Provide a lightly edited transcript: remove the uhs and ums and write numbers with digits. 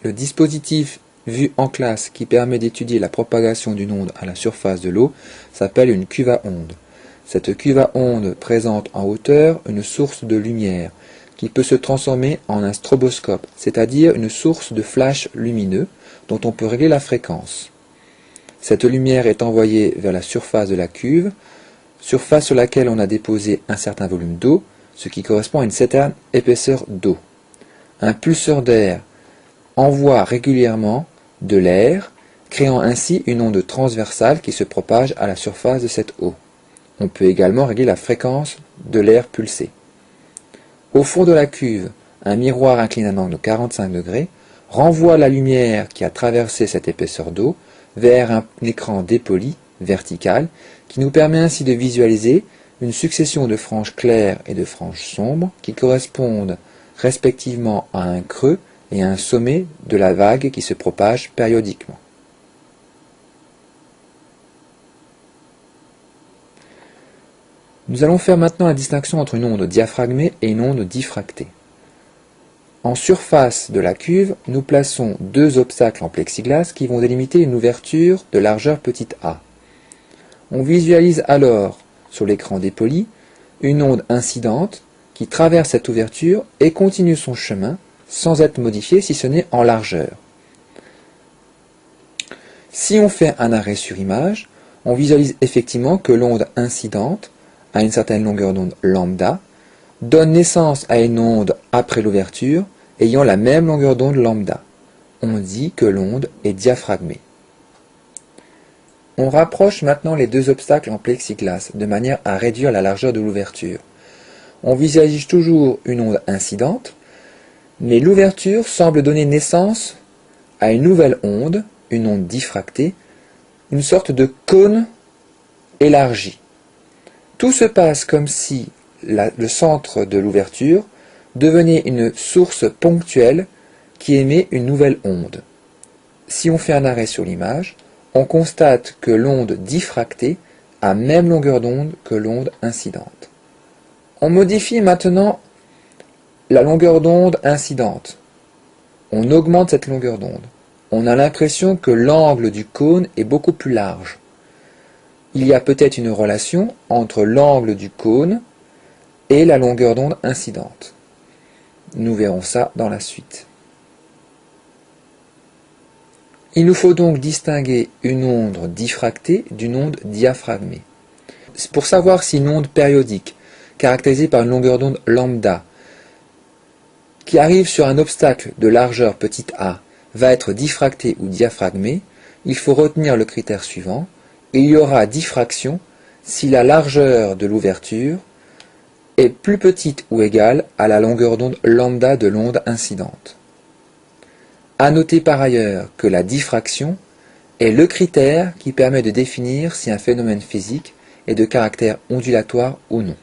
Le dispositif vu en classe qui permet d'étudier la propagation d'une onde à la surface de l'eau s'appelle une cuve à ondes. Cette cuve à ondes présente en hauteur une source de lumière qui peut se transformer en un stroboscope, c'est-à-dire une source de flash lumineux dont on peut régler la fréquence. Cette lumière est envoyée vers la surface de la cuve, surface sur laquelle on a déposé un certain volume d'eau, ce qui correspond à une certaine épaisseur d'eau. Un pulseur d'air envoie régulièrement de l'air, créant ainsi une onde transversale qui se propage à la surface de cette eau. On peut également régler la fréquence de l'air pulsé. Au fond de la cuve, un miroir incliné à un angle de 45 degrés renvoie la lumière qui a traversé cette épaisseur d'eau vers un écran dépoli, vertical, qui nous permet ainsi de visualiser une succession de franges claires et de franges sombres qui correspondent respectivement à un creux et à un sommet de la vague qui se propage périodiquement. Nous allons faire maintenant la distinction entre une onde diaphragmée et une onde diffractée. En surface de la cuve, nous plaçons deux obstacles en plexiglas qui vont délimiter une ouverture de largeur petite a. On visualise alors, sur l'écran dépoli, une onde incidente qui traverse cette ouverture et continue son chemin sans être modifiée si ce n'est en largeur. Si on fait un arrêt sur image, on visualise effectivement que l'onde incidente, à une certaine longueur d'onde lambda, donne naissance à une onde après l'ouverture ayant la même longueur d'onde lambda. On dit que l'onde est diaphragmée. On rapproche maintenant les deux obstacles en plexiglas de manière à réduire la largeur de l'ouverture. On visualise toujours une onde incidente, mais l'ouverture semble donner naissance à une nouvelle onde, une onde diffractée, une sorte de cône élargi. Tout se passe comme si le centre de l'ouverture devenait une source ponctuelle qui émet une nouvelle onde. Si on fait un arrêt sur l'image, on constate que l'onde diffractée a même longueur d'onde que l'onde incidente. On modifie maintenant la longueur d'onde incidente. On augmente cette longueur d'onde. On a l'impression que l'angle du cône est beaucoup plus large. Il y a peut-être une relation entre l'angle du cône et la longueur d'onde incidente. Nous verrons ça dans la suite. Il nous faut donc distinguer une onde diffractée d'une onde diaphragmée. Pour savoir si une onde périodique, caractérisée par une longueur d'onde lambda, qui arrive sur un obstacle de largeur petite a, va être diffractée ou diaphragmée, il faut retenir le critère suivant. Il y aura diffraction si la largeur de l'ouverture est plus petite ou égale à la longueur d'onde lambda de l'onde incidente. À noter par ailleurs que la diffraction est le critère qui permet de définir si un phénomène physique est de caractère ondulatoire ou non.